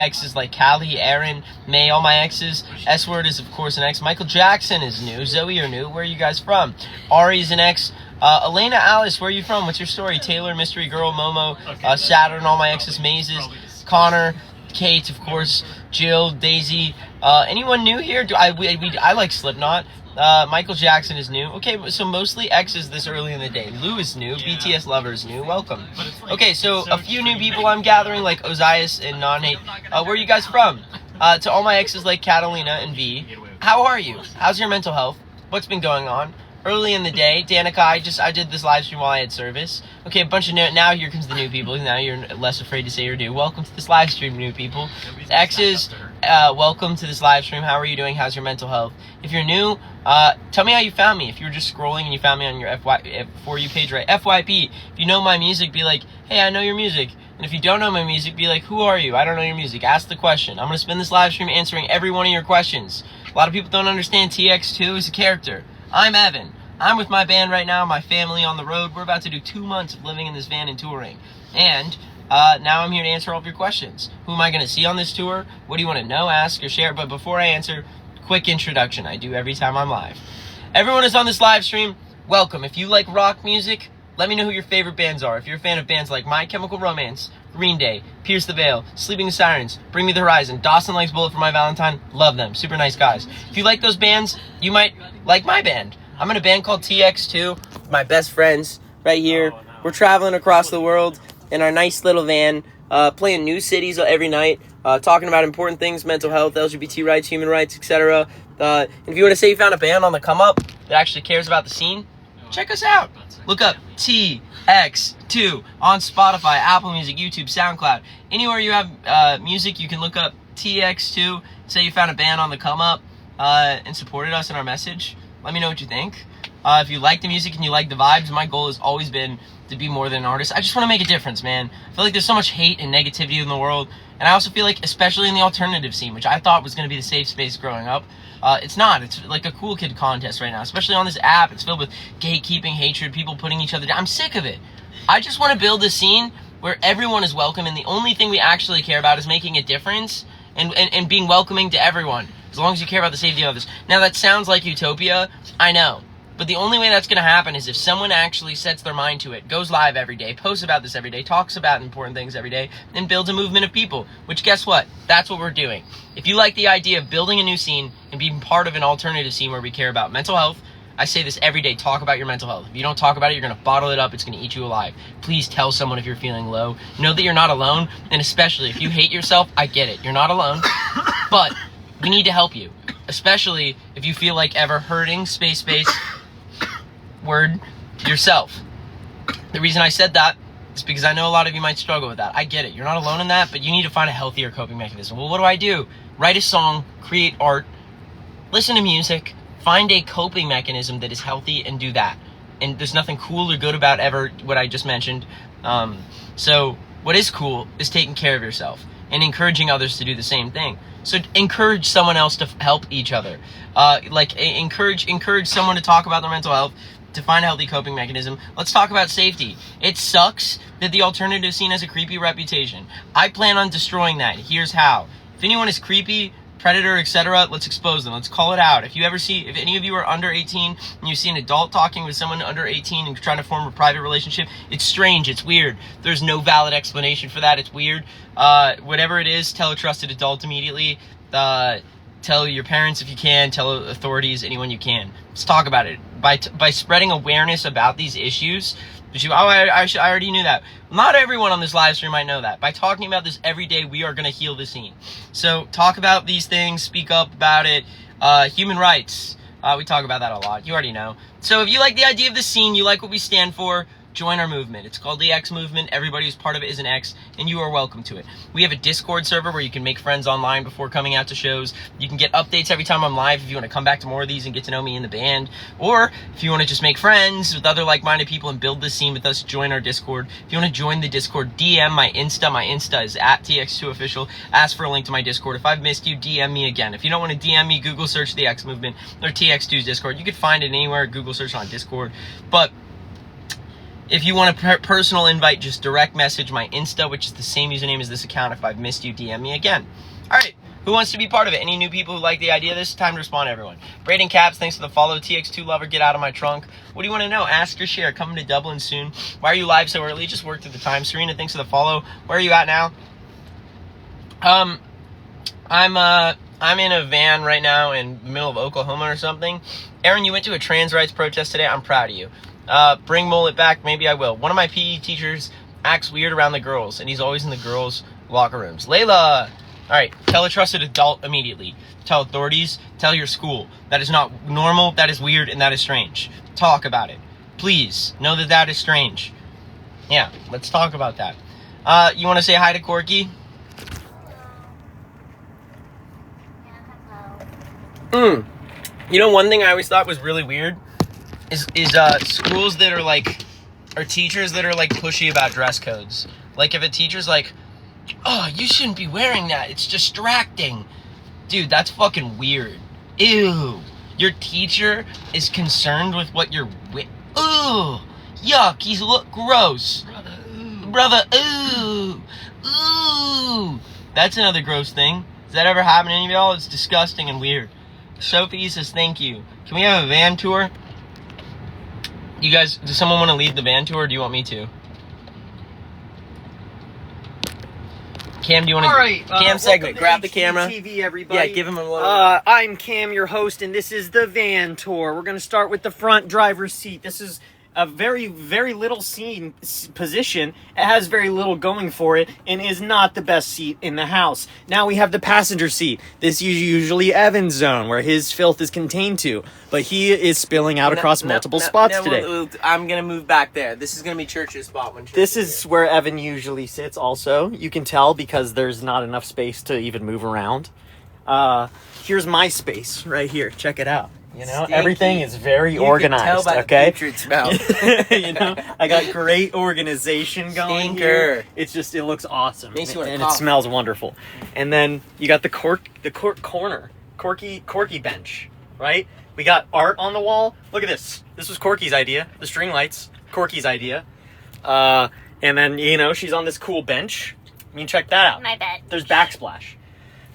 X's like Callie, Aaron, May, all my X's. S-word is, of course, an X. Michael Jackson is new. Zoe, you're new. Where are you guys from? Ari's an X. Elena, Alice, where are you from? What's your story? Taylor, Mystery Girl, Momo, Saturn, all my X's, Mazes, Connor, Kate, of course, Jill, Daisy. Anyone new here? I like Slipknot. Michael Jackson is new. Okay, so mostly X's this early in the day. Lou is new. BTS Lover is new. Welcome. Okay, so a few new people I'm gathering, like Ozias and Non-Hate. Where are you guys from? To all my X's like Catalina and V. How are you? How's your mental health? What's been going on? Early in the day, Danica, I did this live stream while I had service. Okay, a bunch of now here comes the new people. Now you're less afraid to say you're new. Welcome to this live stream, new people. X's, welcome to this live stream. How are you doing? How's your mental health? If you're new, tell me how you found me. If you were just scrolling and you found me on your For You page, right? FYP. If you know my music, be like, hey, I know your music. And if you don't know my music, be like, who are you? I don't know your music. Ask the question. I'm going to spend this live stream answering every one of your questions. A lot of people don't understand Tx2 is a character. I'm Evan. I'm with my band right now, my family on the road. We're about to do 2 months of living in this van and touring. And now I'm here to answer all of your questions. Who am I going to see on this tour? What do you want to know, ask, or share? But before I answer, quick introduction. I do every time I'm live. Everyone is on this live stream. Welcome. If you like rock music, let me know who your favorite bands are. If you're a fan of bands like My Chemical Romance, Green Day, Pierce the Veil, Sleeping with Sirens, Bring Me the Horizon, Dawson Likes Bullet for My Valentine, love them. Super nice guys. If you like those bands, you might like my band. I'm in a band called Tx2. My best friends right here. We're traveling across the world in our nice little van, playing new cities every night, talking about important things, mental health, LGBT rights, human rights, etc. And if you want to say you found a band on the come up that actually cares about the scene, check us out. Look up Tx2 on Spotify, Apple Music, YouTube, SoundCloud. Anywhere you have music, you can look up Tx2, say you found a band on the come up, and supported us in our message. Let me know what you think. If you like the music and you like the vibes, my goal has always been to be more than an artist. I just want to make a difference, man. I feel like there's so much hate and negativity in the world. And I also feel like, especially in the alternative scene, which I thought was going to be the safe space growing up, it's not. It's like a cool kid contest right now, especially on this app. It's filled with gatekeeping, hatred, people putting each other down. I'm sick of it. I just want to build a scene where everyone is welcome, and the only thing we actually care about is making a difference and being welcoming to everyone. As long as you care about the safety of others. Now, that sounds like utopia, I know. But the only way that's going to happen is if someone actually sets their mind to it, goes live every day, posts about this every day, talks about important things every day, and builds a movement of people. Which, guess what? That's what we're doing. If you like the idea of building a new scene and being part of an alternative scene where we care about mental health, I say this every day, talk about your mental health. If you don't talk about it, you're going to bottle it up. It's going to eat you alive. Please tell someone if you're feeling low. Know that you're not alone. And especially if you hate yourself, I get it. You're not alone. But we need to help you. Especially if you feel like ever hurting, space, word, yourself. The reason I said that is because I know a lot of you might struggle with that. I get it. You're not alone in that, but you need to find a healthier coping mechanism. Well, what do? Write a song, create art, listen to music, find a coping mechanism that is healthy, and do that. And there's nothing cool or good about ever what I just mentioned. So what is cool is taking care of yourself and encouraging others to do the same thing. So encourage someone else to help each other. Encourage someone to talk about their mental health, to find a healthy coping mechanism. Let's talk about safety. It sucks that the alternative scene has a creepy reputation. I plan on destroying that. Here's how. If anyone is creepy, predator, etc., let's expose them. Let's call it out. If any of you are under 18 and you see an adult talking with someone under 18 and trying to form a private relationship, it's strange, it's weird. There's no valid explanation for that. It's weird. Whatever it is, tell a trusted adult immediately. Tell your parents if you can, tell authorities, anyone you can. Let's talk about it. By spreading awareness about these issues, I already knew that. Not everyone on this live stream might know that. By talking about this every day, we are going to heal the scene. So talk about these things, speak up about it. Human rights, we talk about that a lot. You already know. So if you like the idea of the scene, you like what we stand for, join our movement. It's called the X Movement. Everybody who's part of it is an X, and you are welcome to it. We have a Discord server where you can make friends online before coming out to shows. You can get updates every time I'm live if you want to come back to more of these and get to know me in the band. Or if you want to just make friends with other like-minded people and build this scene with us, join our Discord. If you want to join the Discord, DM my Insta. My Insta is @Tx2official. Ask for a link to my Discord. If I've missed you, DM me again. If you don't want to DM me, Google search the X Movement or Tx2's Discord. You can find it anywhere. Google search on Discord. But If you want a personal invite, just direct message my Insta, which is the same username as this account. If I've missed you, DM me again. All right. Who wants to be part of it? Any new people who like the idea? This is time to respond to everyone. Braden Caps, thanks for the follow. Tx2 Lover, get out of my trunk. What do you want to know? Ask or share. Coming to Dublin soon. Why are you live so early? Just worked at the time. Serena, thanks for the follow. Where are you at now? I'm in a van right now in the middle of Oklahoma or something. Aaron, you went to a trans rights protest today. I'm proud of you. Bring mullet back. Maybe I will. One of my PE teachers acts weird around the girls, and he's always in the girls' locker rooms. Layla! All right, tell a trusted adult immediately. Tell authorities, tell your school. That is not normal, that is weird, and that is strange. Talk about it. Please, know that that is strange. Yeah, let's talk about that. You want to say hi to Corky? You know, one thing I always thought was really weird is schools that are like, or teachers that are like pushy about dress codes. Like if a teacher's like, oh, you shouldn't be wearing that, it's distracting. Dude, that's fucking weird. Ew. Your teacher is concerned with what you're with. Ooh. Yuck, he's look gross. Brother, ooh. Ooh. That's another gross thing. Does that ever happen to any of y'all? It's disgusting and weird. Sophie says thank you. Can we have a van tour? You guys, does someone want to lead the van tour, or do you want me to? Cam, do you want to? All right, Cam segment. Grab the camera. TV, everybody. Yeah, give him a little. I'm Cam, your host, and this is the van tour. We're going to start with the front driver's seat. This is a very, very little position. It has very little going for it and is not the best seat in the house. Now we have the passenger seat. This is usually Evan's zone where his filth is contained to, but he is spilling out across multiple spots today. I'm going to move back there. This is going to be Church's spot. This is where Evan usually sits also. You can tell because there's not enough space to even move around. Here's my space right here. Check it out. You know, Stinky. Everything is very organized, can tell by okay? The smell. You know, I got great organization going here. It's just, it looks awesome. Makes you and it smells wonderful. And then you got the corner, Corky bench, right? We got art on the wall. Look at this. This was Corky's idea. The string lights, Corky's idea. And then, you know, she's on this cool bench. I mean, check that out. My bed. There's backsplash.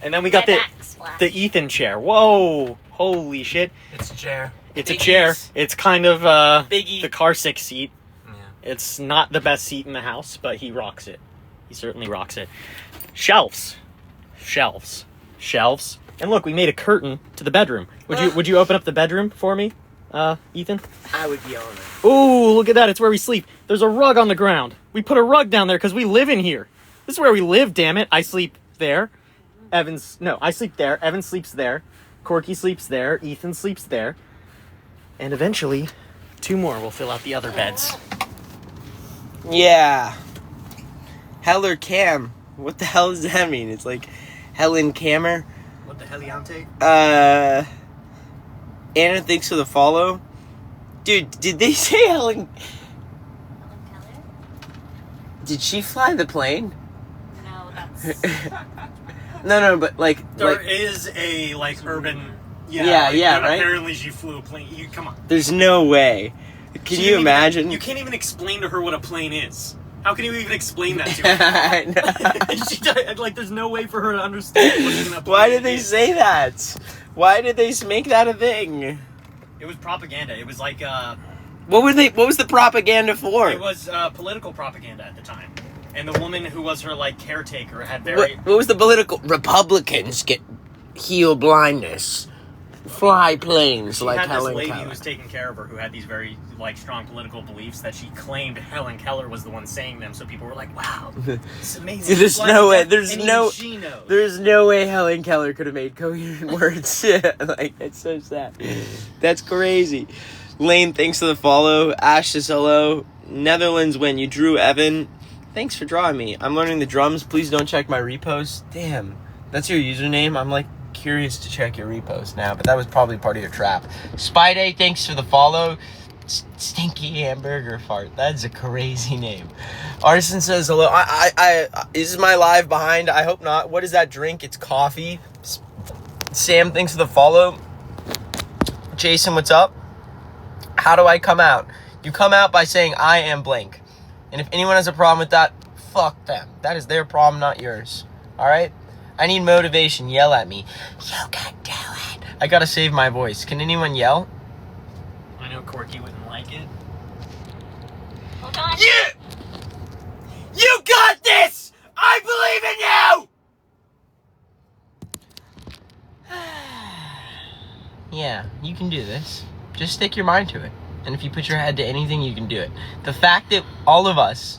And then we got the Ethan chair. Whoa. Holy shit. It's a chair. It's a chair. It's kind of Biggie. the car 6 seat. Yeah. It's not the best seat in the house, but he rocks it. He certainly rocks it. Shelves. And look, we made a curtain to the bedroom. Would you open up the bedroom for me, Ethan? I would be on it. Ooh, look at that. It's where we sleep. There's a rug on the ground. We put a rug down there because we live in here. This is where we live, damn it. I sleep there. I sleep there. Evan sleeps there. Corky sleeps there. Ethan sleeps there. And eventually, 2 more will fill out the other beds. Yeah. Heller Cam. What the hell does that mean? It's like Helen Cammer. What the heliante? Anna, thanks for the follow. Dude, did they say Helen? Did she fly the plane? No, that's... No, but There is a urban. Yeah, right. Apparently, she flew a plane. Come on. There's no way. Can you imagine? You can't even explain to her what a plane is. How can you even explain that to her? There's no way for her to understand what even a plane Why did they is. say that? Why did they make that a thing? It was propaganda. It was like What was the propaganda for? It was political propaganda at the time. And the woman who was her caretaker had very. What was the political? Republicans get heel blindness, fly planes She like had Helen this lady Keller. who was taking care of her who had these very strong political beliefs that she claimed Helen Keller was the one saying them. So people were like, "Wow, it's amazing." There's no way. There's and no. she knows. There's no way Helen Keller could have made coherent words. It's so sad. That's crazy. Lane, thanks for the follow. Ash says hello. Netherlands win. You drew Evan. Thanks for drawing me. I'm learning the drums. Please don't check my repost. Damn, that's your username. I'm curious to check your repost now, but that was probably part of your trap. Spy Day, thanks for the follow. Stinky hamburger fart. That's a crazy name. Artisan says hello. Is my live behind? I hope not. What is that drink? It's coffee. Sam, thanks for the follow. Jason, what's up? How do I come out? You come out by saying, I am blank. And if anyone has a problem with that, fuck them. That is their problem, not yours. All right? I need motivation. Yell at me. You can do it. I gotta save my voice. Can anyone yell? I know Corky wouldn't like it. Hold on. You got this! I believe in you! Yeah, you can do this. Just stick your mind to it. And if you put your head to anything, you can do it. The fact that all of us,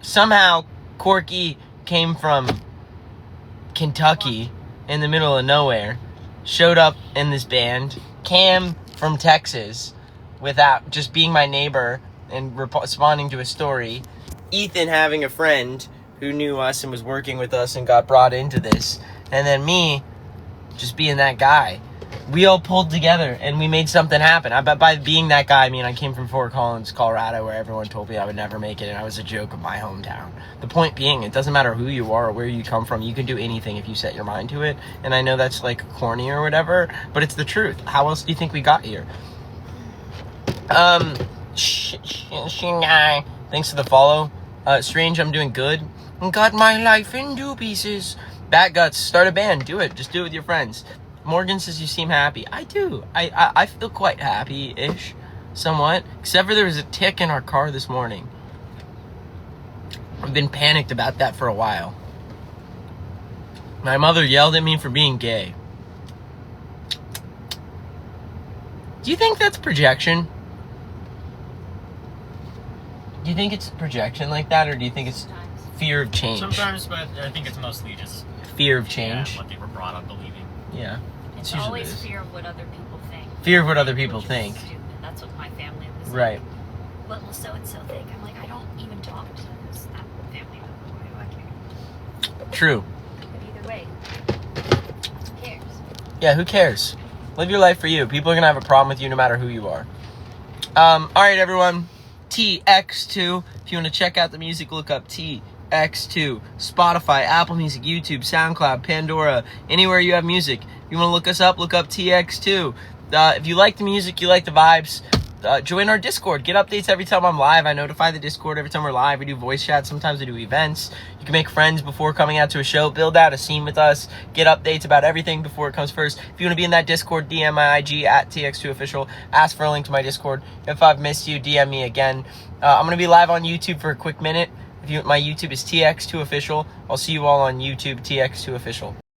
somehow Corky came from Kentucky in the middle of nowhere, showed up in this band, Cam from Texas, without just being my neighbor and responding to a story, Ethan having a friend who knew us and was working with us and got brought into this, and then me just being that guy. We all pulled together and we made something happen. By being that guy, I mean I came from Fort Collins, Colorado, where everyone told me I would never make it, and I was a joke of my hometown. The point being, it doesn't matter who you are or where you come from. You can do anything if you set your mind to it. And I know that's like corny or whatever, but it's the truth. How else do you think we got here? Thanks for the follow. Strange, I'm doing good. Got my life in two pieces. Bat Guts, start a band. Do it. Just do it with your friends. Morgan says you seem happy. I do. I feel quite happy-ish, somewhat. Except for there was a tick in our car this morning. I've been panicked about that for a while. My mother yelled at me for being gay. Do you think that's projection? Do you think it's projection like that, or do you think it's fear of change? Sometimes, but I think it's mostly just fear of change. What they were brought up believing. Yeah. It's always fear of what other people think. Fear of what other people Which is think. Stupid. That's what my family was Right. like. What will so-and-so think? I'm like, I don't even talk to that family member. Why do I care? True. But either way, who cares? Yeah, who cares? Live your life for you. People are going to have a problem with you no matter who you are. All right, everyone. Tx2. If you want to check out the music, look up Tx2. Spotify, Apple Music, YouTube, SoundCloud, Pandora, anywhere you have music. If you want to look us up, look up Tx2. If you like the music, you like the vibes, join our Discord. Get updates every time I'm live. I notify the Discord every time we're live. We do voice chats. Sometimes we do events. You can make friends before coming out to a show. Build out a scene with us. Get updates about everything before it comes first. If you want to be in that Discord, DM my IG at Tx2Official. Ask for a link to my Discord. If I've missed you, DM me again. I'm going to be live on YouTube for a quick minute. My YouTube is Tx2Official. I'll see you all on YouTube, Tx2Official.